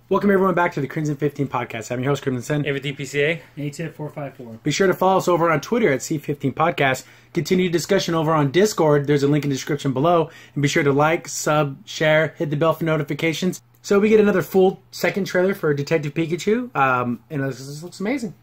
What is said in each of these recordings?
Welcome everyone back to the Crimson 15 podcast. I'm your host, Crimson. Everything PCA. ATF 454. Be sure to follow us over on Twitter at C15 Podcast. Continue discussion over on Discord. There's a link in the description below. And be sure to like, sub, share, hit the bell for notifications. So we get another full second trailer for Detective Pikachu. And this looks amazing.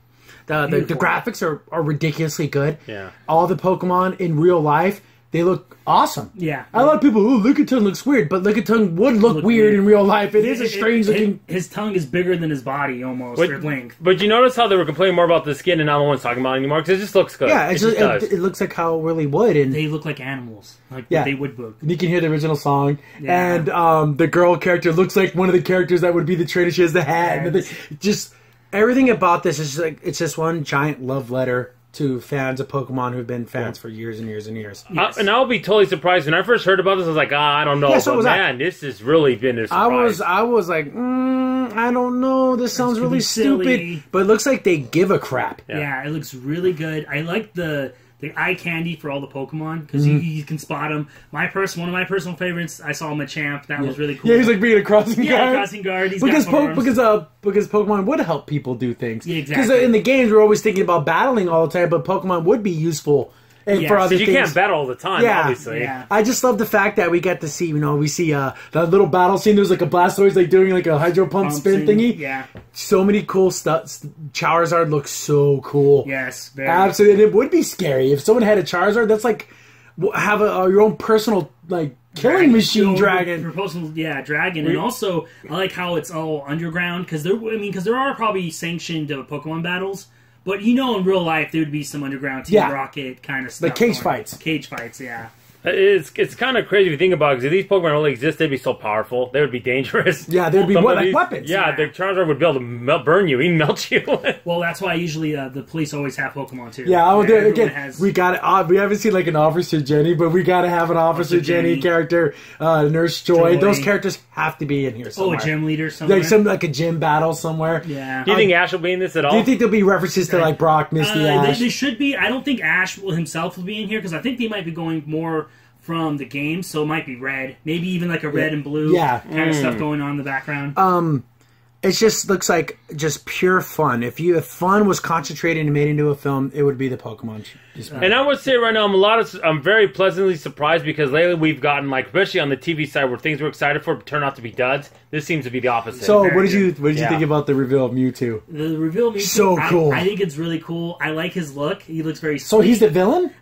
The graphics are ridiculously good. Yeah. All the Pokemon in real life, they look awesome. Yeah. A lot of people, oh, Lickitung looks weird, but Lickitung would look weird in real life. It is a strange looking... His tongue is bigger than his body, almost, or length. But you notice how they were complaining more about the skin and not the one's talking about it anymore? Because it just looks good. Yeah, it looks like how it really would. And they look like animals. Like they would book. And you can hear the original song. Yeah. And the girl character looks like one of the characters that would be the trainer. She has the hat. Yeah. And just everything about this is like, it's just one giant love letter to fans of Pokemon who've been fans for years and years and years. Yes. And I'll be totally surprised. When I first heard about this, I was like, I don't know. So but man, this has really been a surprise. I was like, I don't know. This sounds really stupid. But it looks like they give a crap. Yeah, it looks really good. I like the eye candy for all the Pokemon, because you can spot them. One of my personal favorites, I saw Machamp. That was really cool. Yeah, he's like being a crossing guard. Yeah, crossing guard. Because Pokemon would help people do things. Yeah, exactly. Because in the games, we're always thinking about battling all the time, but Pokemon would be useful. And for other things. You can't battle all the time, obviously. Yeah. I just love the fact that we get to see, we see that little battle scene. There's like a Blastoise like doing like a hydro pump spin thingy. Yeah. So many cool stuff. Charizard looks so cool. Yes. Absolutely. And it would be scary. If someone had a Charizard, that's like have your own personal killing machine dragon. Dragon. And also, I like how it's all underground, because there are probably sanctioned Pokemon battles. But in real life, there would be some underground Team Rocket kind of stuff. Like cage fights. Cage fights, yeah. It's kind of crazy if you think about it, because if these Pokemon really exist, they'd be so powerful. They would be dangerous. Yeah, they'd be like weapons. Yeah, the Charizard would be able to burn you, even melt you. Well, that's why usually the police always have Pokemon, too. Yeah, we got we haven't seen like an Officer Jenny, but we got to have an Officer Jenny character, Nurse Joy. Those characters have to be in here somewhere. Oh, a gym leader somewhere? Like a gym battle somewhere. Yeah. Do you think Ash will be in this at all? Do you think there'll be references to like Brock, Misty, Ash? They should be. I don't think Ash himself will be in here, because I think they might be going more from the game, so it might be red. Maybe even like a red and blue kind of stuff going on in the background. It just looks like just pure fun. If fun was concentrated and made into a film, it would be the Pokemon. And I would say right now, I'm very pleasantly surprised, because lately we've gotten, especially on the TV side, where things we're excited for turn out to be duds. This seems to be the opposite. So what did you think about the reveal of Mewtwo? The reveal of Mewtwo, so cool. I think it's really cool. I like his look. He looks very sweet. So he's the villain?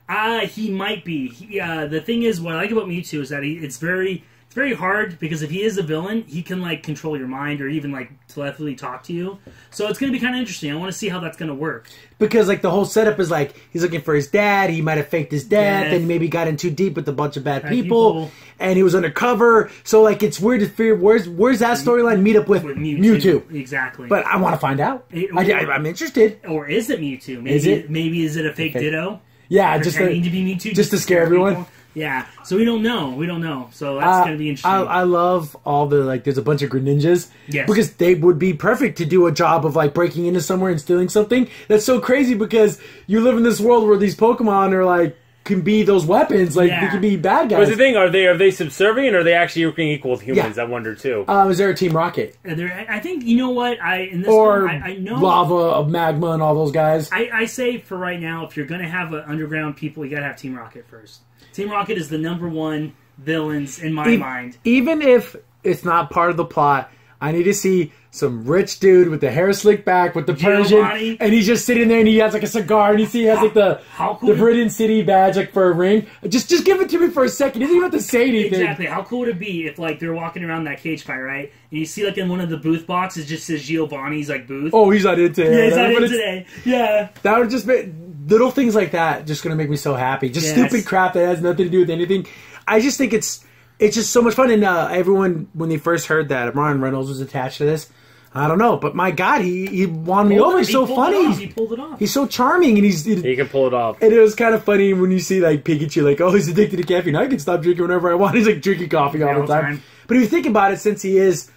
He might be. The thing is, what I like about Mewtwo is that it's very hard, because if he is a villain, he can control your mind, or even telepathically talk to you. So it's going to be kind of interesting. I want to see how that's going to work. Because the whole setup is he's looking for his dad. He might have faked his death, and maybe got in too deep with a bunch of bad people, and he was undercover. So it's weird to figure where's that storyline meet up with Mewtwo. Exactly. But I want to find out. I'm interested. Or is it Mewtwo? Maybe is it a fake Ditto? Yeah, just to be Mewtwo, just to scare everyone. People? Yeah, so we don't know. So that's going to be interesting. I love all the, there's a bunch of Greninjas. Yes. Because they would be perfect to do a job of, breaking into somewhere and stealing something. That's so crazy, because you live in this world where these Pokemon are, can be those weapons. They can be bad guys. But the thing, are they subservient, or are they actually working equal with humans? I wonder, too. Is there a Team Rocket? I think, you know what? I know Lava of Magma and all those guys. I say, for right now, if you're going to have underground people, you got to have Team Rocket first. Team Rocket is the #1 villains in my mind. Even if it's not part of the plot, I need to see some rich dude with the hair slicked back with the Persian, and he's just sitting there and he has a cigar, and he has the Viridian City badge for a ring. Just give it to me for a second. He doesn't even have to say anything. Exactly. How cool would it be if they're walking around that cage fight, right? And you see in one of the booth boxes just says Giovanni's booth. Oh, he's not in today. Yeah, he's not in today. Yeah. That would just be little things like that. Just gonna make me so happy. Just stupid crap that has nothing to do with anything. I just think it's just so much fun. And everyone, when they first heard that Ryan Reynolds was attached to this, I don't know, but my God, he won me over. He's so funny. He pulled it off. He's so charming, and he can pull it off. And it was kind of funny when you see Pikachu, oh, he's addicted to caffeine. I can stop drinking whenever I want. He's drinking coffee all the time. But if you think about it, since he is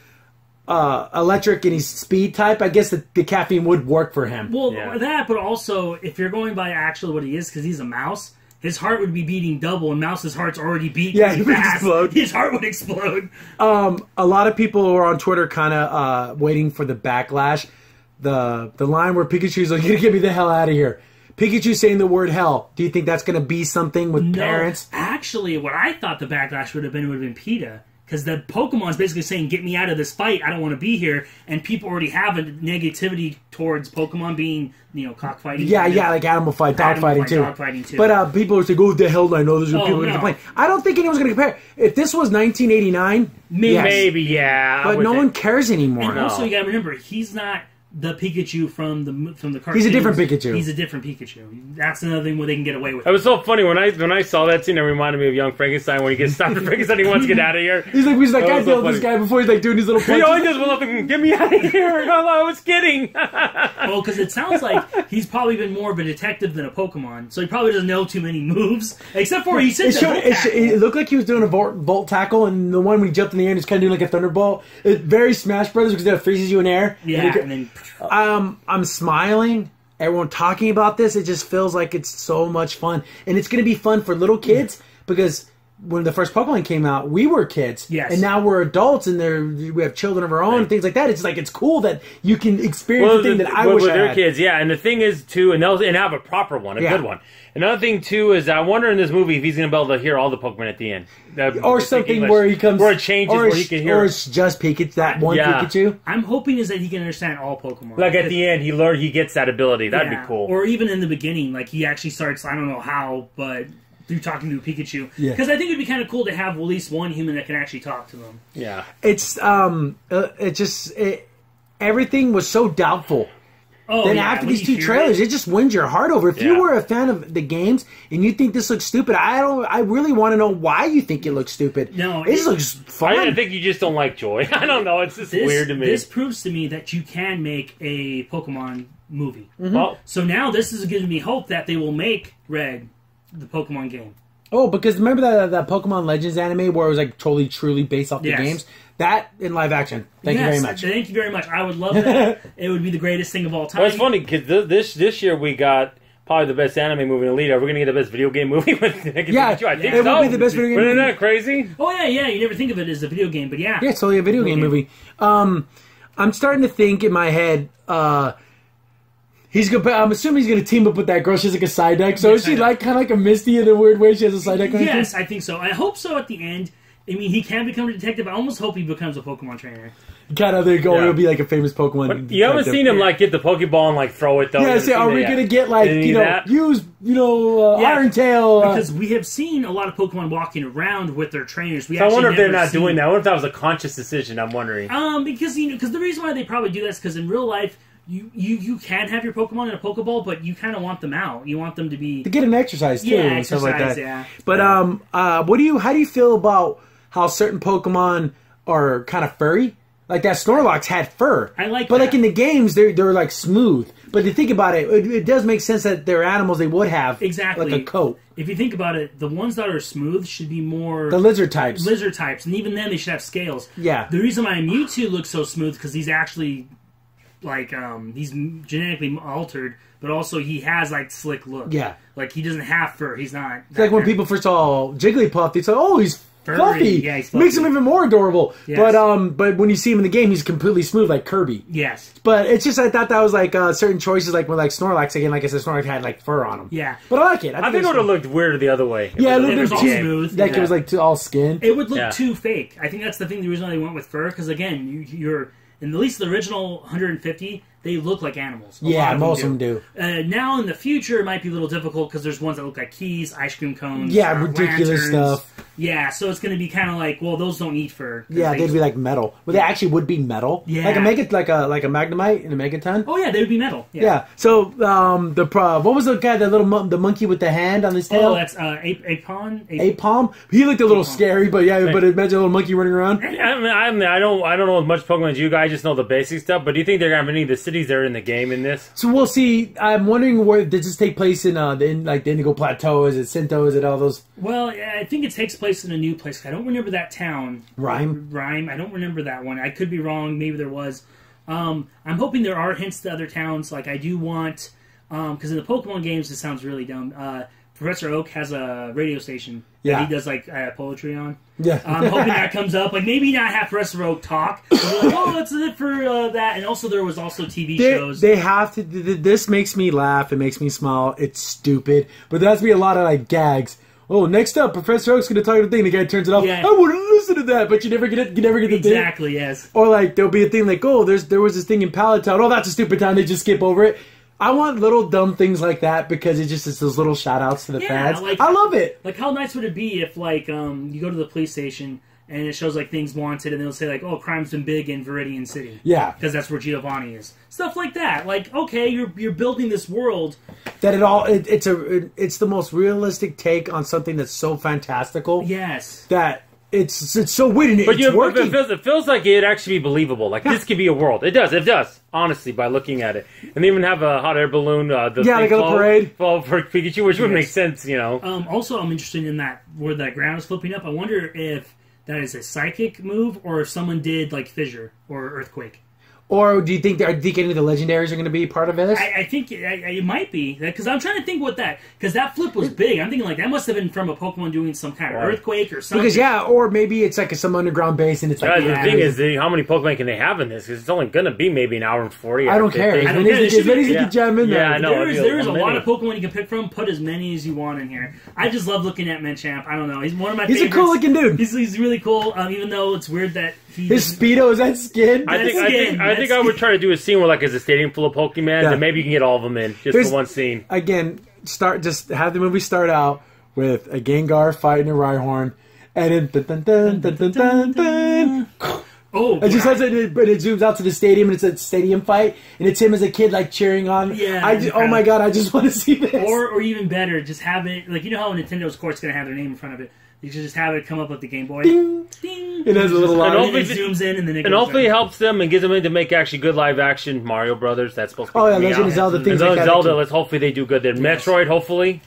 electric and he's speed type, I guess the caffeine would work for him. Well, that, but also if you're going by actually what he is, because he's a mouse. his heart would be beating double, and Mouse's heart's already beating Yeah, he would fast. explode. His heart would explode. A lot of people were on Twitter kind of waiting for the backlash. The line where Pikachu's like, "You're gonna get me the hell out of here." Pikachu saying the word hell. Do you think that's going to be something with parents? Actually, what I thought the backlash would have been PETA. Because the Pokemon's basically saying, get me out of this fight, I don't want to be here. And people already have a negativity towards Pokemon being, cockfighting. Yeah, like animal fight, dogfighting too. But people were saying, "Oh, the hell I know there's people going to complain." I don't think anyone's going to compare. If this was 1989, maybe, yeah. But no one cares anymore. And also, you got to remember, he's not the Pikachu from the cartoon. He's a different Pikachu. He's a different Pikachu. That's another thing where they can get away with it. It was so funny when I saw that scene. It reminded me of Young Frankenstein when he gets stopped. Frankenstein, he wants to get out of here. He's like, I killed this guy before. He's like doing his little. He always does one thing. Get me out of here! I was kidding. Well, because it sounds like he's probably been more of a detective than a Pokemon, so he probably doesn't know too many moves. Except for he said it looked like he was doing a volt tackle, and the one when he jumped in the air and he's kind of doing like a thunderbolt. It's very Smash Brothers because it freezes you in air. Yeah, and then. I'm smiling. Everyone talking about this. It just feels like it's so much fun, and it's going to be fun for little kids because when the first Pokemon came out, we were kids, and now we're adults, and we have children of our own, and things like that. It's like it's cool that you can experience the thing that I wish I had. With their kids, yeah. And the thing is too, and have a proper one, a good one. Another thing too is I wonder in this movie if he's going to be able to hear all the Pokemon at the end, or something English, where he comes, or it changes where he can hear, or it's just Pikachu, that one Pikachu. I'm hoping is that he can understand all Pokemon. Like at the end, he gets that ability. That'd be cool. Or even in the beginning, like he actually starts. I don't know how, but through talking to Pikachu, because I think it'd be kind of cool to have at least one human that can actually talk to them. Yeah, it's everything was so doubtful. Then after these two trailers, it just wins your heart over. If you were a fan of the games and you think this looks stupid, I really want to know why you think it looks stupid. No, it looks fun. I think you just don't like joy. I don't know. It's just weird to me. This proves to me that you can make a Pokemon movie. Mm-hmm. Well, so now this is giving me hope that they will make Red the Pokemon game. Oh, because remember that Pokemon Legends anime where it was like totally, truly based off the games? That in live action. Thank you very much. Thank you very much. I would love that. It would be the greatest thing of all time. Well, it's funny because this year we got probably the best anime movie in Elite. Are we going to get the best video game movie with Pikachu? I think it will be the best video game movie. Isn't that crazy? Oh, yeah. You never think of it as a video game, but yeah. Yeah, it's totally a video game movie. I'm starting to think in my head... I'm assuming he's going to team up with that girl. She has like a side deck. So is she like kind of like a Misty in a weird way? She has a side deck. Yes, I think so. I hope so. At the end, I mean, he can become a detective. I almost hope he becomes a Pokemon trainer. Kind of, there you go. It'll be like a famous Pokemon. But you haven't seen him like get the Pokeball and like throw it though. Yeah, so are we going to get like use Iron Tail? Because we have seen a lot of Pokemon walking around with their trainers. I wonder if they're not doing that. I wonder if that was a conscious decision. I'm wondering. Because the reason why they probably do that is because in real life. You can have your Pokemon in a Pokeball, but you kind of want them out. You want them to get an exercise too, and stuff like that. Yeah. But how do you feel about how certain Pokemon are kind of furry? Like that Snorlax had fur. I like, but like in the games, they're like smooth. But if you think about it, it does make sense that they're animals. They would have like a coat. If you think about it, the ones that are smooth should be more the lizard types. And even then, they should have scales. Yeah. The reason why Mewtwo looks so smooth because he's actually. Like, he's genetically altered, but also he has, like, slick look. Yeah. Like, he doesn't have fur. He's not... It's like when people first saw Jigglypuff, they said, oh, he's fluffy. Yeah, he's fluffy. Makes him even more adorable. Yes. But when you see him in the game, he's completely smooth like Kirby. Yes. But it's just I thought that was like certain choices, like with like Snorlax again. Like I said, Snorlax had like fur on him. Yeah. But I like it. I think it would have looked weird the other way. Yeah, it was looked too smooth. Like it was like all skin. It would look too fake. I think that's the thing. The reason why they went with fur, because again, you're in at least the original 150. They look like animals. Most of them do. Now in the future, it might be a little difficult because there's ones that look like keys, ice cream cones, ridiculous lanterns. stuff. Yeah, so it's going to be kind of like, well, those don't eat fur. Yeah, they'd be like metal. Well, they actually would be metal. Yeah, like a Magnemite and a Megaton. Oh yeah, they would be metal. Yeah. So what was the guy, the monkey with the hand on his tail? Oh, that's Apon. Apom. He looked a little scary, but but imagine a little monkey running around. I don't know as much Pokemon as you guys. I just know the basic stuff. But do you think they're going to have any of the cities that are in the game in this? So we'll see. I'm wondering where does this take place in the Indigo Plateau? Is it Sinto? Is it all those? Well, I think it takes place in a new place. I don't remember that town. Rhyme. I don't remember that one. I could be wrong. Maybe there was. I'm hoping there are hints to other towns. Like I do want, because in the Pokemon games, this sounds really dumb. Professor Oak has a radio station Yeah. that he does like poetry on. Yeah. I'm hoping that comes up. Like maybe not have Professor Oak talk. But like, oh, that's it for that. And also there was also TV shows. They have to. This makes me laugh. It makes me smile. It's stupid, but there has to be a lot of like gags. Oh, next up, Professor Oak's going to talk to the thing. The guy turns it off. Yeah. I want to listen to that, but you never get it. You never get the thing. Exactly. Yes. Or like there'll be a thing like, oh, there was this thing in Pallet Town. Oh, that's a stupid town. They just skip over it. I want little dumb things like that because it's those little shout outs to the fans. Like, I love it. Like how nice would it be if like you go to the police station and it shows like things wanted and they'll say like, oh, crime's been big in Viridian City. Yeah. Because that's where Giovanni is. Stuff like that. Like, okay, you're building this world. That it's the most realistic take on something that's so fantastical. Yes. That it's so weird and But it's working. it feels like it'd actually be believable. Like this could be a world. It does. Honestly, by looking at it, and they even have a hot air balloon. Like a parade for Pikachu, which would make sense, you know. Also, I'm interested in that where that ground is flipping up. I wonder if that is a psychic move or if someone did like fissure or earthquake. Or do you think any of the legendaries are going to be part of this? I think it might be because I'm trying to think what that because that flip was big. I'm thinking like that must have been from a Pokemon doing some kind of earthquake or something. Because or maybe it's like some underground base and it's like the thing is, how many Pokemon can they have in this? Because it's only going to be maybe an hour and 40. I don't care. As many as you can jam in there. Yeah, I know. There's a lot of Pokemon you can pick from. Put as many as you want in here. I just love looking at Machamp. I don't know. He's one of my favorites. He's a cool looking dude. He's really cool. Even though it's weird that his Speedo is that skin. I think I would try to do a scene where like it's a stadium full of Pokemon, and maybe you can get all of them in just for one scene. Again, just have the movie start out with a Gengar fighting a Rhyhorn, and then dun, dun, dun, dun, dun, dun, dun. Oh, it just has it, but it zooms out to the stadium, and it's a stadium fight, and it's him as a kid like cheering on. Yeah. Oh my god, I just want to see this. Or even better, just have it like you know how Nintendo's court's gonna have their name in front of it. You should just have it come up with the Game Boy. Ding, ding. It has a little line. And it zooms in, and then it hopefully it helps them and gives them in to make actually good live action Mario Brothers. That's supposed to be. Oh yeah, Legend of Zelda things like that. Zelda. Let's hopefully they do good there. Yes. Metroid, hopefully.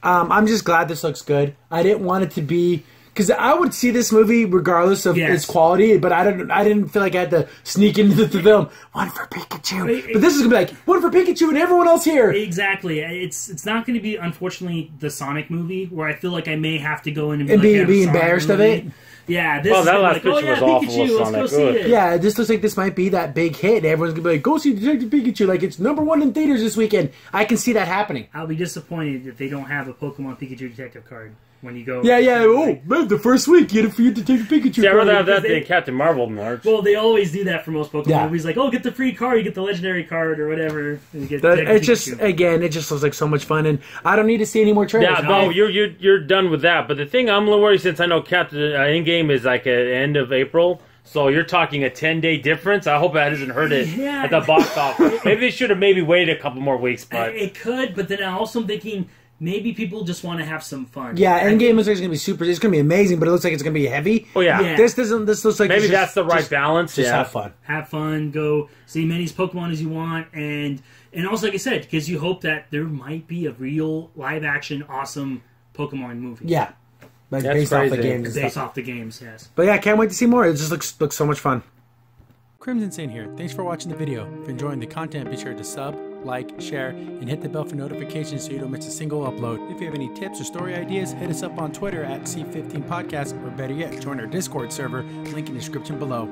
I'm just glad this looks good. I didn't want it to be. Because I would see this movie regardless of its quality, but I didn't feel like I had to sneak into the film. One for Pikachu, but this is gonna be like one for Pikachu and everyone else here. Exactly. It's not going to be unfortunately the Sonic movie where I feel like I may have to go in and be embarrassed of it. Yeah. This that last picture was awful. Pikachu, let's go see it. Yeah, this looks like this might be that big hit. Everyone's gonna be like, go see Detective Pikachu. Like it's #1 in theaters this weekend. I can see that happening. I'll be disappointed if they don't have a Pokemon Pikachu detective card. When you go, Oh, man, the first week you get it for you to take a Pikachu. Yeah, I'd rather have that than Captain Marvel March. Well, they always do that for most Pokemon movies. Like, get the free card, you get the legendary card or whatever. And you get it just looks like so much fun, and I don't need to see any more trailers. Yeah, no, you're done with that. But the thing I'm a little worried since I know Captain Endgame is like at the end of April. So you're talking a 10-day difference. I hope that doesn't hurt it at the box office. Maybe they should have waited a couple more weeks, but it could. But then I'm also thinking. Maybe people just want to have some fun. Yeah, Endgame looks like it's going to be super. It's going to be amazing, but it looks like it's going to be heavy. Oh yeah. This looks like maybe that's the right balance. Just have fun. Have fun. Go see as many Pokemon as you want, and also like I said, because you hope that there might be a real live action awesome Pokemon movie. Yeah, like based off the games. Based off the games, yes. But yeah, I can't wait to see more. It just looks so much fun. Crimson Saint here. Thanks for watching the video. If you're enjoying the content, be sure to sub, like, share, and hit the bell for notifications so you don't miss a single upload. If you have any tips or story ideas, hit us up on Twitter at C15Podcast, or better yet, join our Discord server, link in the description below.